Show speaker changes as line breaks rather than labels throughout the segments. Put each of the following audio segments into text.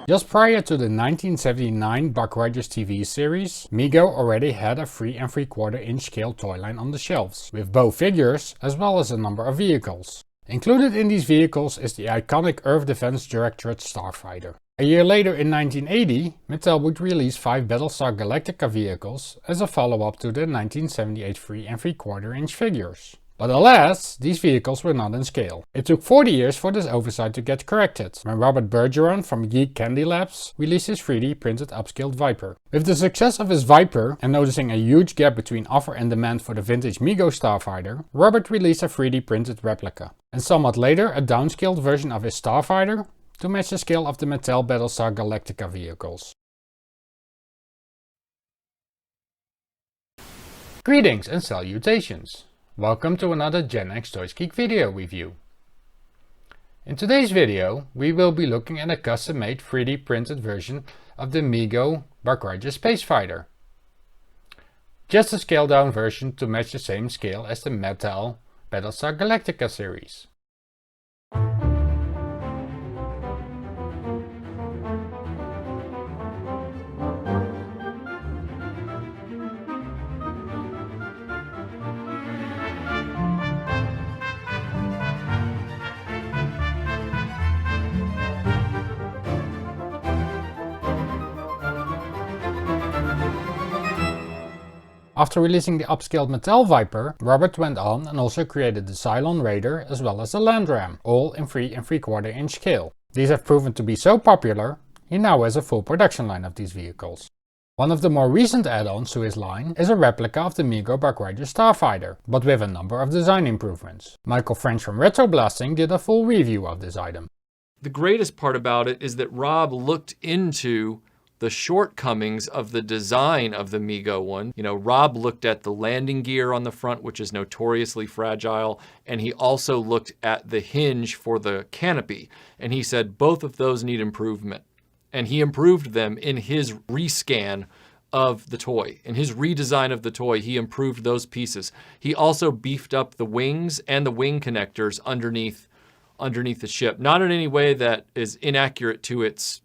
Just prior to the 1979 Buck Rogers TV series, Mego already had a 3 3/4 inch scale toy line on the shelves, with both figures as well as a number of vehicles. Included in these vehicles is the iconic Earth Defense Directorate Starfighter. A year later in 1980, Mattel would release 5 Battlestar Galactica vehicles as a follow-up to the 1978 3 3/4 inch figures. But alas, these vehicles were not in scale. It took 40 years for this oversight to get corrected, when Robert Bergeron from Geek Candy Labs released his 3D printed upscaled Viper. With the success of his Viper and noticing a huge gap between offer and demand for the vintage Mego Starfighter, Robert released a 3D printed replica, and somewhat later a downscaled version of his Starfighter to match the scale of the Mattel Battlestar Galactica vehicles. Greetings and salutations! Welcome to another Gen X Toys Geek video review. In today's video, we will be looking at a custom-made 3D printed version of the Mego Buck Rogers Starfighter. Just a scaled down version to match the same scale as the Mattel Battlestar Galactica series. After releasing the upscaled Mattel Viper, Robert went on and also created the Cylon Raider as well as the Land Ram, all in 3 3/4 inch scale. These have proven to be so popular, he now has a full production line of these vehicles. One of the more recent add-ons to his line is a replica of the Mego Buck Rogers Starfighter, but with a number of design improvements. Michael French from Retroblasting did a full review of this item.
The greatest part about it is that Rob looked into the shortcomings of the design of the Mego one. Rob looked at the landing gear on the front, which is notoriously fragile, and he also looked at the hinge for the canopy, and he said both of those need improvement. And he improved them in his rescan of the toy. In his redesign of the toy, he improved those pieces. He also beefed up the wings and the wing connectors underneath the ship, not in any way that is inaccurate to its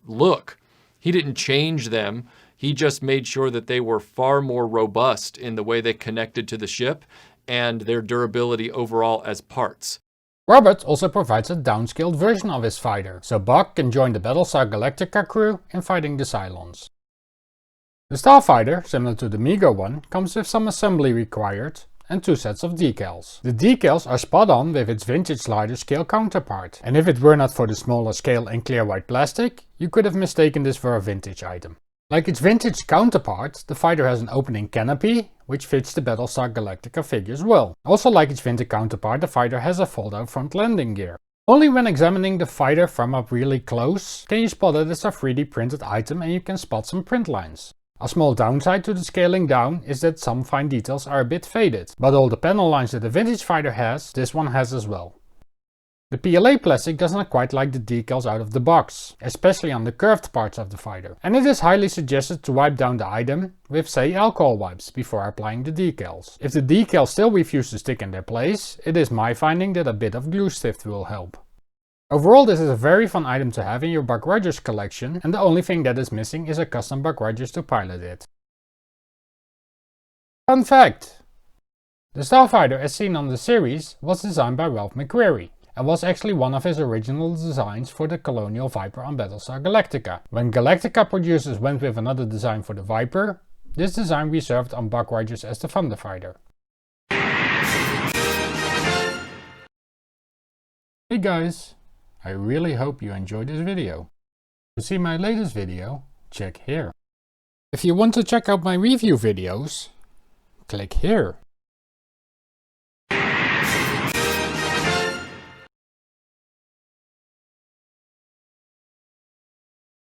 look. He didn't change them. He just made sure that they were far more robust in the way they connected to the ship and their durability overall as parts.
Robert also provides a downscaled version of his fighter, so Buck can join the Battlestar Galactica crew in fighting the Cylons. The Starfighter, similar to the Mego one, comes with some assembly required and 2 sets of decals. The decals are spot on with its vintage larger scale counterpart, and if it were not for the smaller scale and clear white plastic, you could have mistaken this for a vintage item. Like its vintage counterpart, the fighter has an opening canopy, which fits the Battlestar Galactica figures well. Also like its vintage counterpart, the fighter has a fold-out front landing gear. Only when examining the fighter from up really close can you spot that it's a 3D printed item and you can spot some print lines. A small downside to the scaling down is that some fine details are a bit faded, but all the panel lines that the vintage fighter has, this one has as well. The PLA plastic does not quite like the decals out of the box, especially on the curved parts of the fighter, and it is highly suggested to wipe down the item with, say, alcohol wipes before applying the decals. If the decals still refuse to stick in their place, it is my finding that a bit of glue stift will help. Overall, this is a very fun item to have in your Buck Rogers collection, and the only thing that is missing is a custom Buck Rogers to pilot it. Fun fact! The Starfighter as seen on the series was designed by Ralph McQuarrie, and was actually one of his original designs for the Colonial Viper on Battlestar Galactica. When Galactica producers went with another design for the Viper, this design reserved on Buck Rogers as the thunderfighter. Hey guys! I really hope you enjoyed this video. To see my latest video, check here. If you want to check out my review videos, click here.